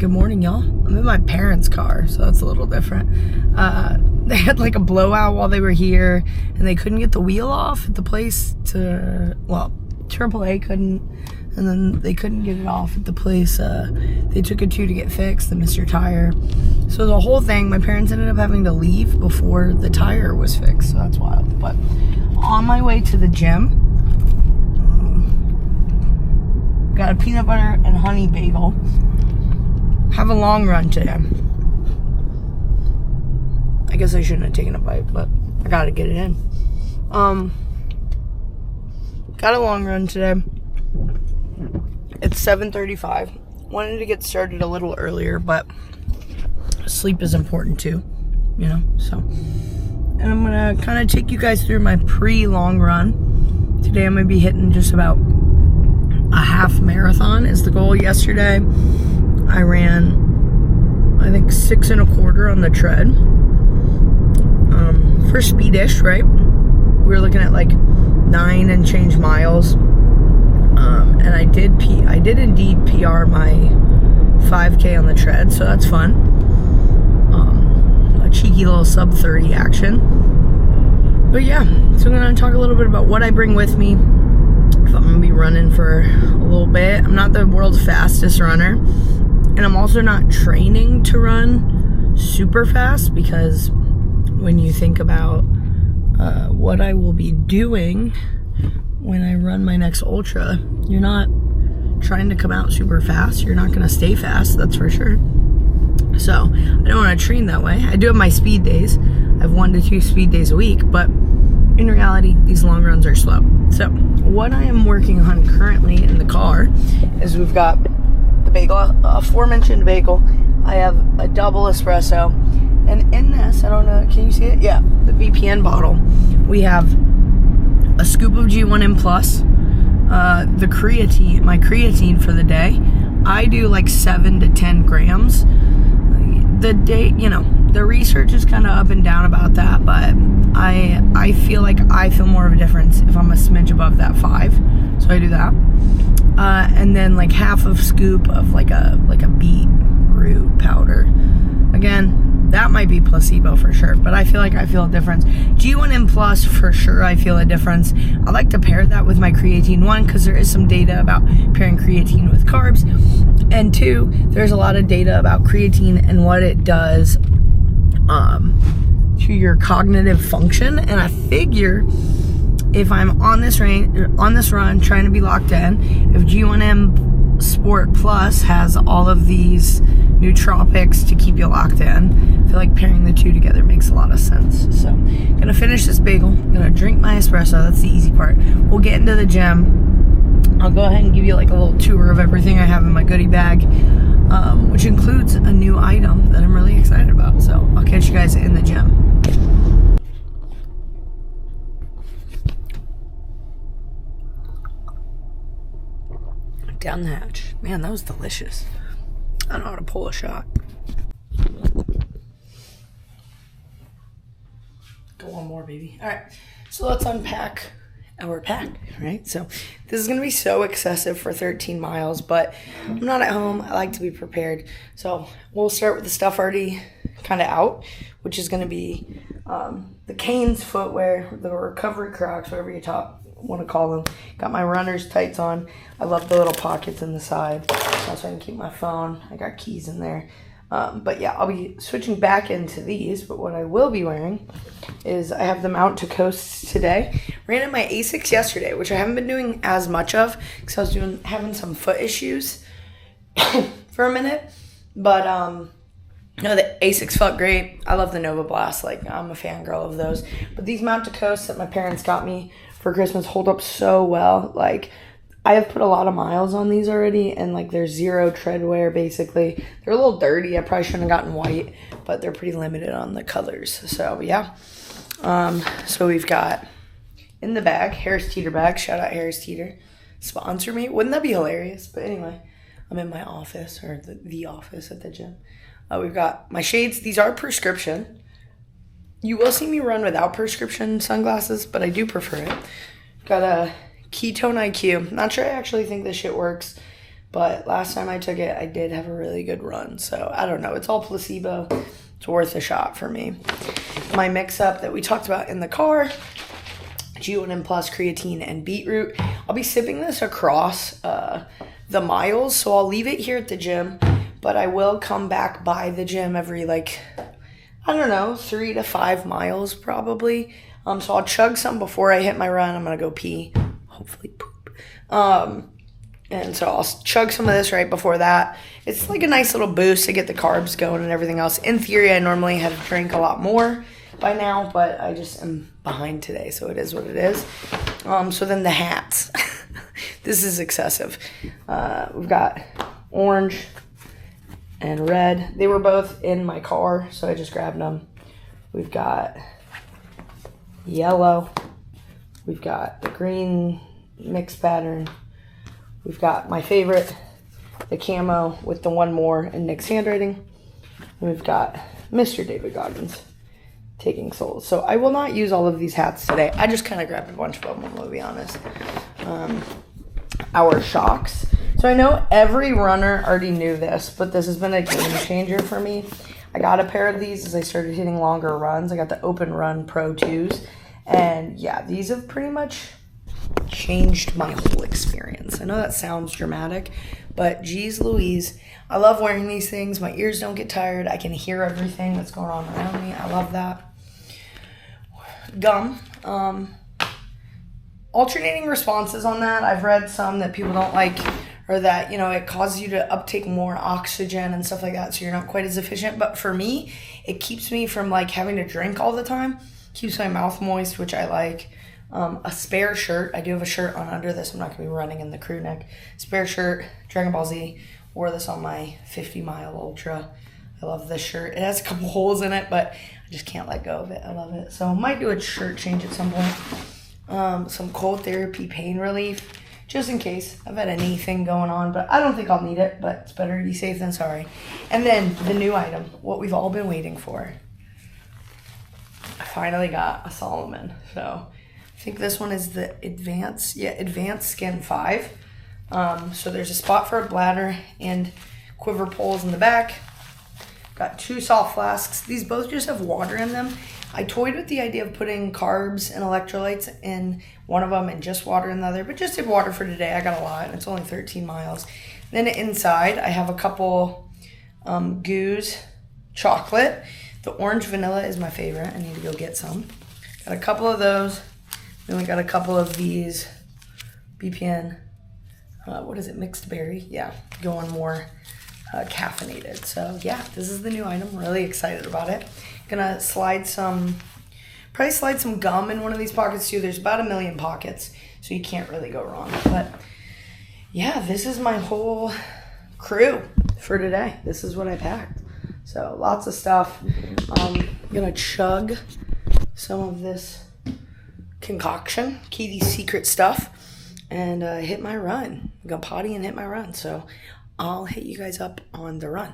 Good morning, y'all. I'm in my parents' car, so that's a little different. They had like a blowout while they were here, and they couldn't get the wheel off at the place AAA couldn't, and then they couldn't get it off at the place they took it to get fixed, the Mr. Tire. So the whole thing, my parents ended up having to leave before the tire was fixed, so that's wild. But on my way to the gym, got a peanut butter and honey bagel. Have a long run today. I guess I shouldn't have taken a bite, but I gotta get it in. Got a long run today. It's 7:35. Wanted to get started a little earlier, but sleep is important too, you know, so. And I'm gonna kind of take you guys through my pre-long run. Today I'm gonna be hitting just about a half marathon is the goal. Yesterday I ran, I think 6 1/4 on the tread. For speedish, right? We were looking at like 9 and change miles. And I did indeed PR my 5K on the tread, so that's fun. A cheeky little sub 30 action. But yeah, so I'm gonna talk a little bit about what I bring with me if I'm gonna be running for a little bit. I'm not the world's fastest runner, and I'm also not training to run super fast, because when you think about what I will be doing when I run my next ultra, you're not trying to come out super fast. You're not gonna stay fast, that's for sure. So I don't want to train that way. I do have my speed days. I have 1 to 2 speed days a week, but in reality, these long runs are slow. So what I am working on currently in the car is we've got the bagel, aforementioned bagel. I have a double espresso, and in this, I don't know, can you see it? Yeah, the VPN bottle. We have a scoop of G1M Plus, the creatine, my creatine for the day. I do like 7 to 10 grams. The day, you know, the research is kind of up and down about that, but I feel like I feel more of a difference if I'm a smidge above that 5, so I do that. And then like half of scoop of like a beetroot powder. Again, that might be placebo for sure, but I feel like I feel a difference. G1M Plus, for sure, I feel a difference. I like to pair that with my creatine, 1, because there is some data about pairing creatine with carbs, and 2, there's a lot of data about creatine and what it does to your cognitive function. And I figure if I'm on this run, trying to be locked in, if G1M Sport Plus has all of these nootropics to keep you locked in, I feel like pairing the two together makes a lot of sense. So I'm gonna finish this bagel, I'm gonna drink my espresso, that's the easy part. We'll get into the gym. I'll go ahead and give you like a little tour of everything I have in my goodie bag, which includes a new item that I'm really excited about. So I'll catch you guys in the gym. Down the hatch. Man, that was delicious. I know how to pull a shot. Go one more, baby. All right, so let's unpack our pack, right? So this is gonna be so excessive for 13 miles, but I'm not at home. I like to be prepared. So we'll start with the stuff already kind of out, which is gonna be the Canes footwear, the recovery Crocs, whatever you want to call them. Got my runner's tights on. I love the little pockets in the side, so I can keep my phone. I got keys in there. But yeah, I'll be switching back into these, but what I will be wearing is I have the Mount to Coast today. Ran in my Asics yesterday, which I haven't been doing as much of because I was having some foot issues for a minute. But no, the Asics felt great. I love the Nova Blast. Like, I'm a fangirl of those. But these Mount to Coast that my parents got me for Christmas hold up so well. Like, I have put a lot of miles on these already, and like they're zero tread wear basically. They're a little dirty. I probably shouldn't have gotten white, but they're pretty limited on the colors. So yeah. So we've got in the bag, Harris Teeter bag. Shout out Harris Teeter. Sponsor me. Wouldn't that be hilarious? But anyway, I'm in my office, or the office at the gym. We've got my shades. These are prescription. You will see me run without prescription sunglasses, but I do prefer it. Got a Ketone IQ. Not sure I actually think this shit works, But last time I took it, I did have a really good run. So I don't know. It's all placebo. It's worth a shot for me. My mix-up that we talked about in the car, G1M Plus, creatine, and beetroot. I'll be sipping this across the miles. So I'll leave it here at the gym. But I will come back by the gym every, like, I don't know, 3 to 5 miles probably. So I'll chug some before I hit my run. I'm going to go pee. Hopefully poop. And so I'll chug some of this right before that. It's like a nice little boost to get the carbs going and everything else. In theory, I normally have drank a lot more by now, but I just am behind today, so it is what it is. So then the hats. This is excessive. We've got orange and red. They were both in my car, so I just grabbed them. We've got yellow. We've got the green mix pattern. We've got my favorite, the camo with the one more in Nick's handwriting. And we've got Mr. David Goggins taking souls. So I will not use all of these hats today. I just kind of grabbed a bunch of them, I'm going to be honest. Our shocks. So I know every runner already knew this, but this has been a game changer for me. I got a pair of these as I started hitting longer runs. I got the Open Run Pro 2s. And yeah, these have pretty much changed my whole experience. I know that sounds dramatic, but geez Louise, I love wearing these things. My ears don't get tired. I can hear everything that's going on around me. I love that. Gum. Alternating responses on that. I've read some that people don't like, or that, you know, it causes you to uptake more oxygen and stuff like that, so you're not quite as efficient. But for me, it keeps me from like having to drink all the time. Keeps my mouth moist, which I like. A spare shirt. I do have a shirt on under this. I'm not going to be running in the crew neck. Spare shirt, Dragon Ball Z. Wore this on my 50-mile ultra. I love this shirt. It has a couple holes in it, but I just can't let go of it. I love it. So I might do a shirt change at some point. Some cold therapy pain relief, just in case. I've had anything going on, but I don't think I'll need it, but it's better to be safe than sorry. And then the new item, what we've all been waiting for. I finally got a Solomon. So I think this one is the Advanced Skin 5. So there's a spot for a bladder and quiver poles in the back. Got 2 salt flasks. These both just have water in them. I toyed with the idea of putting carbs and electrolytes in one of them and just water in the other, but just did water for today. I got a lot, and it's only 13 miles. Then inside, I have a couple Goos chocolate. The orange vanilla is my favorite. I need to go get some. Got a couple of those. Then we got a couple of these BPN, what is it, mixed berry? Yeah, going more caffeinated. So yeah, this is the new item. Really excited about it. Gonna probably slide some gum in one of these pockets too. There's about 1 million pockets, so you can't really go wrong. But yeah, this is my whole crew for today. This is what I packed. So lots of stuff. I'm gonna chug some of this concoction, Katie's secret stuff, and hit my run. I'm gonna potty and hit my run. So I'll hit you guys up on the run.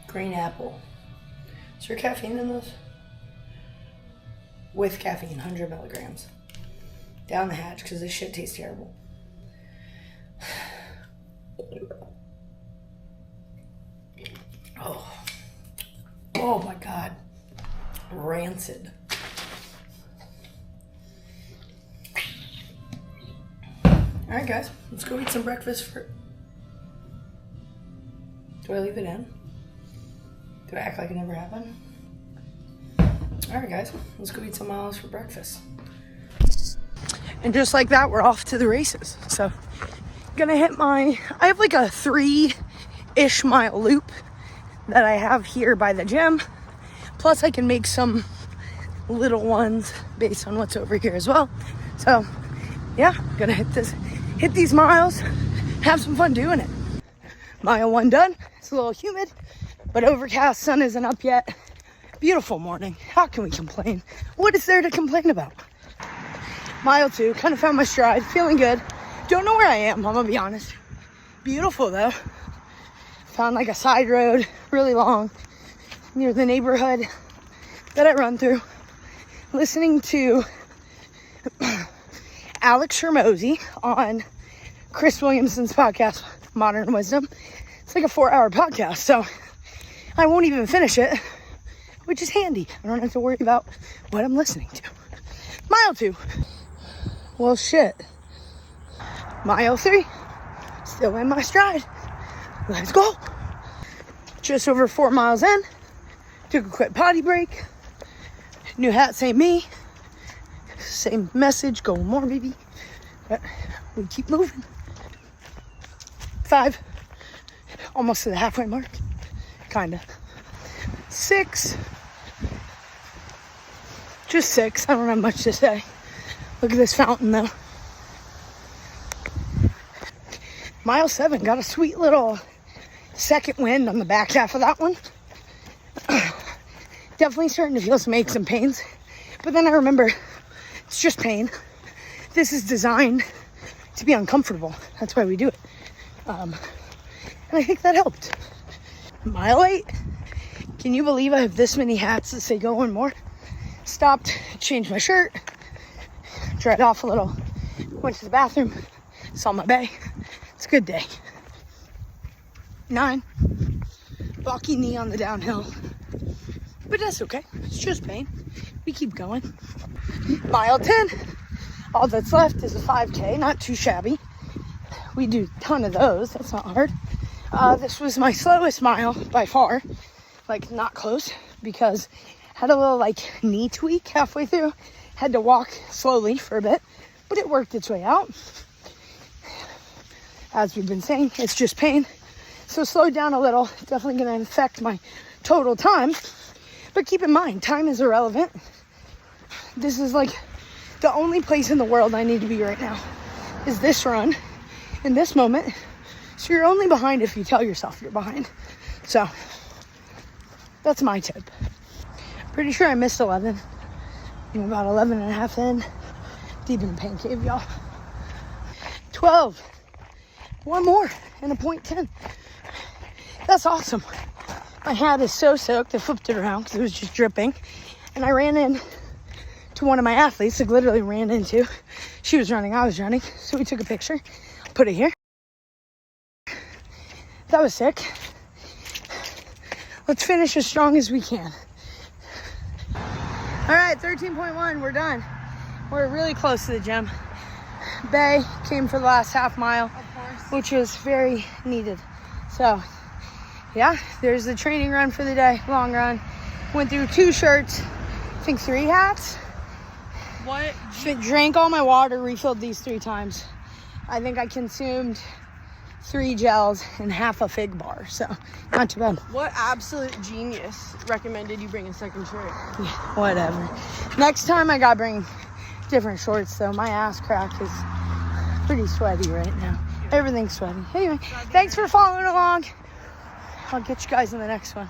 Green apple. Is there caffeine in this? with caffeine, 100 milligrams. Down the hatch, because this shit tastes terrible. Oh my God. Rancid. Alright guys, let's go eat some breakfast for... Do I leave it in? Do I act like it never happened? Alright guys, let's go eat some miles for breakfast. And just like that, we're off to the races. So, gonna hit I have like a 3-ish mile loop that I have here by the gym. Plus I can make some little ones based on what's over here as well. So, yeah, gonna hit these miles, have some fun doing it. Mile 1 done. It's a little humid, but overcast, sun isn't up yet. Beautiful morning. How can we complain? What is there to complain about? Mile 2, kind of found my stride, feeling good. Don't know where I am, I'm gonna be honest. Beautiful though. Found like a side road, really long, near the neighborhood that I run through. Listening to Alex Hormozy on Chris Williamson's podcast, Modern Wisdom. It's like a 4-hour podcast, so I won't even finish it, which is handy. I don't have to worry about what I'm listening to. Mile 2. Well, shit. Mile 3. Still in my stride. Let's go. Just over 4 miles in. Took a quick potty break. New hat, same me. Same message, go more, baby. But we keep moving. 5. Almost to the halfway mark. Kinda. 6. Just 6. I don't have much to say. Look at this fountain, though. Mile 7. Got a sweet little second wind on the back half of that one. Definitely starting to feel some aches and pains. But then I remember, it's just pain. This is designed to be uncomfortable. That's why we do it. And I think that helped. Mile 8. Can you believe I have this many hats that say go one more? Stopped, changed my shirt, dried off a little, went to the bathroom, saw my bay. It's a good day. 9. Balky knee on the downhill. But that's okay. It's just pain. We keep going. Mile 10. All that's left is a 5K. Not too shabby. We do a ton of those. That's not hard. This was my slowest mile by far. Like, not close. Because I had a little, like, knee tweak halfway through. Had to walk slowly for a bit. But it worked its way out. As we've been saying, it's just pain. So slow down a little. Definitely going to affect my total time. But keep in mind, time is irrelevant. This is like the only place in the world I need to be right now. Is this run. In this moment. So you're only behind if you tell yourself you're behind. So that's my tip. Pretty sure I missed 11. I'm about 11 and a half in. Deep in the pain cave, y'all. 12. One more and a 0.10. That's awesome. My hat is so soaked, I flipped it around because it was just dripping. And I ran in to one of my athletes, like literally ran into. She was running, I was running. So we took a picture, put it here. That was sick. Let's finish as strong as we can. All right, 13.1, we're done. We're really close to the gym. Bay came for the last half mile, which was very needed. So, yeah, there's the training run for the day, long run. Went through 2 shirts, I think 3 hats. What? Drank all my water, refilled these 3 times. I think I consumed 3 gels and half a fig bar, so not too bad. What absolute genius recommended you bring a second shirt? Yeah, whatever. Next time I gotta bring different shorts, though. My ass crack is pretty sweaty right now. Everything's sweaty. Anyway, thanks for following along. I'll get you guys in the next one.